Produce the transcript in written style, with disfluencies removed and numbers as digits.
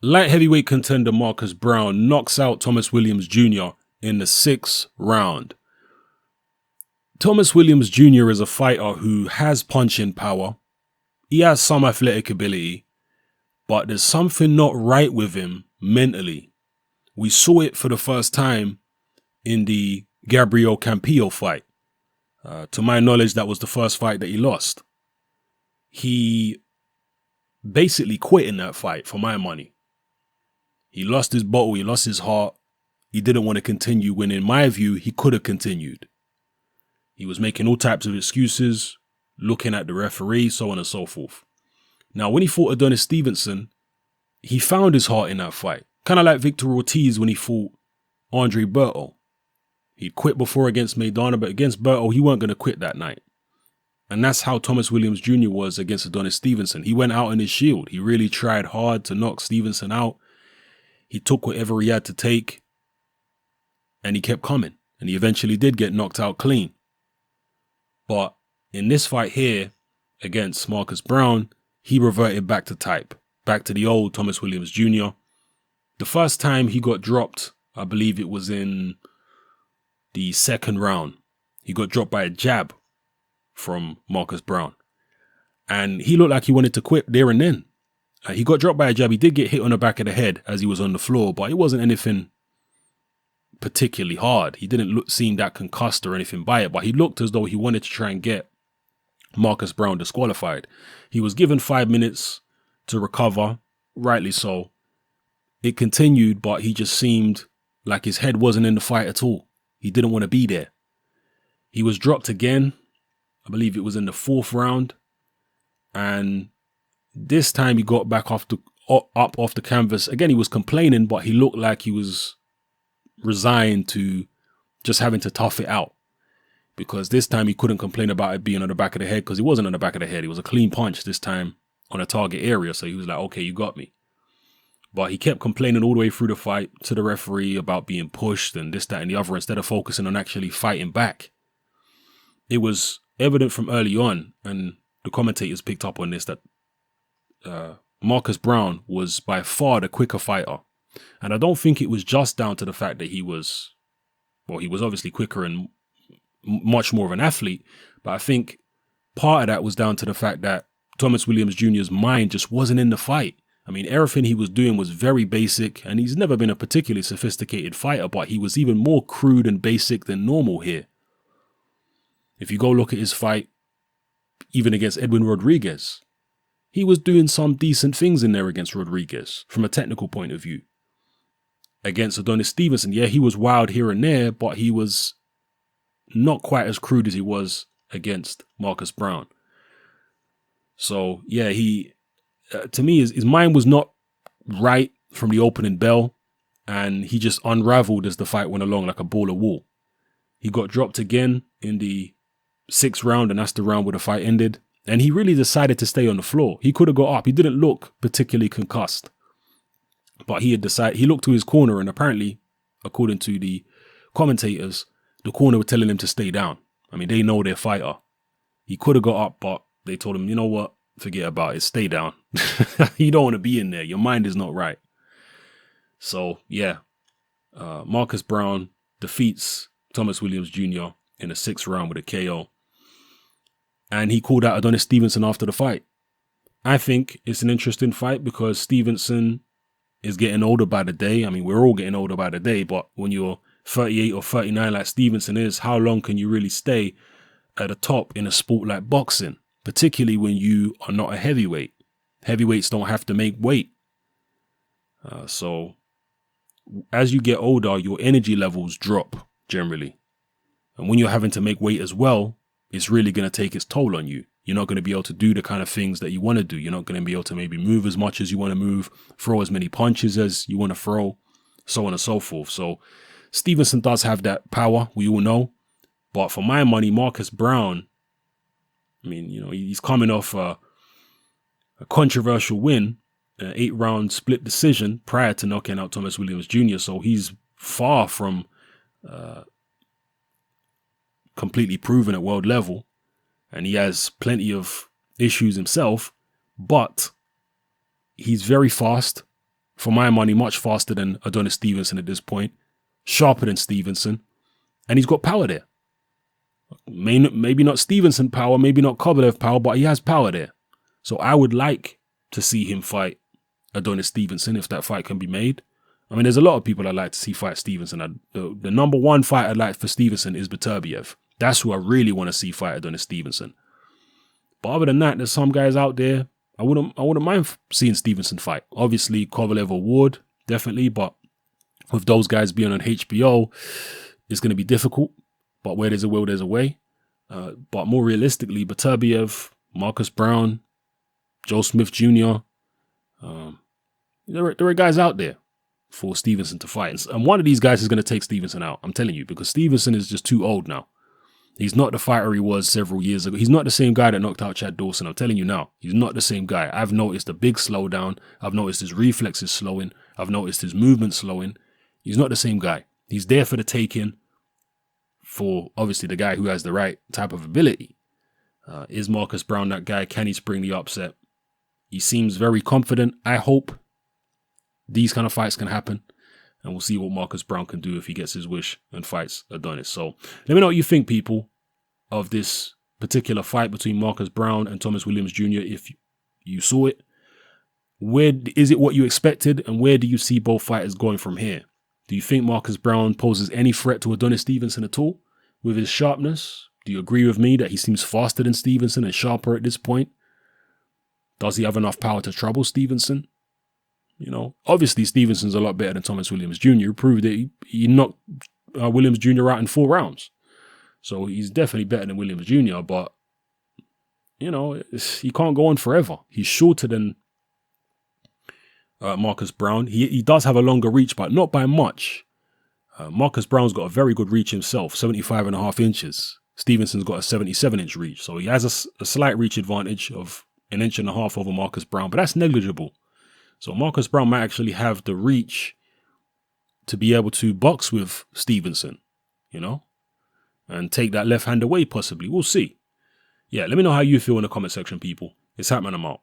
Light heavyweight contender Marcus Browne knocks out Thomas Williams Jr. in the 6th round. Thomas Williams Jr. is a fighter who has punching power. He has some athletic ability, but there's something not right with him mentally. We saw it for the first time in the Gabriel Campillo fight. To my knowledge, that was the first fight that he lost. He basically quit in that fight, for my money. He lost his bottle, he lost his heart. He didn't want to continue when, in my view, he could have continued. He was making all types of excuses, looking at the referee, so on and so forth. Now, when he fought Adonis Stevenson, he found his heart in that fight. Kind of like Victor Ortiz when he fought Andre Berto. He'd quit before against Maidana, but against Berto, he weren't going to quit that night. And that's how Thomas Williams Jr. was against Adonis Stevenson. He went out on his shield. He really tried hard to knock Stevenson out. He took whatever he had to take, and he kept coming. And he eventually did get knocked out clean. But in this fight here against Marcus Browne, he reverted back to type, back to the old Thomas Williams Jr. The first time he got dropped, I believe it was in the 2nd round. He got dropped by a jab from Marcus Browne. And he looked like he wanted to quit there and then. He got dropped by a jab. He did get hit on the back of the head as he was on the floor, but it wasn't anything particularly hard. He didn't seem that concussed or anything by it, but he looked as though he wanted to try and get Marcus Browne disqualified. He was given 5 minutes to recover, rightly so. It continued, but he just seemed like his head wasn't in the fight at all. He didn't want to be there. He was dropped again. I believe it was in the 4th round. And this time he got back up off the canvas. Again, he was complaining, but he looked like he was resigned to just having to tough it out. Because this time he couldn't complain about it being on the back of the head, because it wasn't on the back of the head. It was a clean punch this time on a target area. So he was like, okay, you got me. But he kept complaining all the way through the fight to the referee about being pushed and this, that, and the other, instead of focusing on actually fighting back. It was evident from early on, and the commentators picked up on this, that Marcus Browne was by far the quicker fighter. And I don't think it was just down to the fact that he was obviously quicker and much more of an athlete, but I think part of that was down to the fact that Thomas Williams Jr.'s mind just wasn't in the fight. I mean, everything he was doing was very basic, and he's never been a particularly sophisticated fighter, but he was even more crude and basic than normal here. If you go look at his fight, even against Edwin Rodriguez, he was doing some decent things in there against Rodriguez from a technical point of view. Against Adonis Stevenson, yeah, he was wild here and there, but he was not quite as crude as he was against Marcus Browne. So, yeah, to me, his mind was not right from the opening bell, and he just unraveled as the fight went along like a ball of wool. He got dropped again in the 6th round, and that's the round where the fight ended. And he really decided to stay on the floor. He could have got up. He didn't look particularly concussed. But he looked to his corner, and apparently, according to the commentators, the corner were telling him to stay down. I mean, they know their fighter. He could have got up, but they told him, you know what? Forget about it. Stay down. You don't want to be in there. Your mind is not right. So, yeah. Marcus Browne defeats Thomas Williams Jr. in the 6th round with a KO. And he called out Adonis Stevenson after the fight. I think it's an interesting fight because Stevenson is getting older by the day. I mean, we're all getting older by the day, but when you're 38 or 39 like Stevenson is, how long can you really stay at the top in a sport like boxing? Particularly when you are not a heavyweight. Heavyweights don't have to make weight. So as you get older, your energy levels drop generally. And when you're having to make weight as well, it's really going to take its toll on you. You're not going to be able to do the kind of things that you want to do. You're not going to be able to maybe move as much as you want to move, throw as many punches as you want to throw, so on and so forth. So Stevenson does have that power, we all know. But for my money, Marcus Browne, I mean, you know, he's coming off a controversial win, an 8-round split decision prior to knocking out Thomas Williams Jr. So he's far from completely proven at world level. And he has plenty of issues himself, but he's very fast, for my money, much faster than Adonis Stevenson at this point, sharper than Stevenson, and he's got power there. Maybe not Stevenson power, maybe not Kovalev power, but he has power there. So I would like to see him fight Adonis Stevenson if that fight can be made. I mean, there's a lot of people I'd like to see fight Stevenson. The number one fight I'd like for Stevenson is Beterbiev. That's who I really want to see fight Adonis Stevenson. But other than that, there's some guys out there I wouldn't mind seeing Stevenson fight. Obviously, Kovalev or Ward, definitely. But with those guys being on HBO, it's going to be difficult. But where there's a will, there's a way. But more realistically, Beterbiev, Marcus Browne, Joe Smith Jr., there are guys out there for Stevenson to fight. And one of these guys is going to take Stevenson out. I'm telling you, because Stevenson is just too old now. He's not the fighter he was several years ago. He's not the same guy that knocked out Chad Dawson. I'm telling you now, he's not the same guy. I've noticed a big slowdown. I've noticed his reflexes slowing. I've noticed his movement slowing. He's not the same guy. He's there for the taking for, obviously, the guy who has the right type of ability. Is Marcus Browne that guy? Can he spring the upset? He seems very confident. I hope these kind of fights can happen. And we'll see what Marcus Browne can do if he gets his wish and fights Adonis. So let me know what you think, people, of this particular fight between Marcus Browne and Thomas Williams Jr. if you saw it. Where is it what you expected, and where do you see both fighters going from here? Do you think Marcus Browne poses any threat to Adonis Stevenson at all with his sharpness? Do you agree with me that he seems faster than Stevenson and sharper at this point? Does he have enough power to trouble Stevenson? You know, obviously Stevenson's a lot better than Thomas Williams Jr. He proved that he knocked Williams Jr. out in 4 rounds. So he's definitely better than Williams Jr. But, you know, he can't go on forever. He's shorter than Marcus Browne. He does have a longer reach, but not by much. Marcus Browne's got a very good reach himself, 75.5 inches. Stevenson's got a 77-inch reach. So he has a slight reach advantage of 1.5 inches over Marcus Browne, but that's negligible. So Marcus Browne might actually have the reach to be able to box with Stevenson, you know, and take that left hand away possibly. We'll see. Yeah, let me know how you feel in the comment section, people. It's happening. I'm out.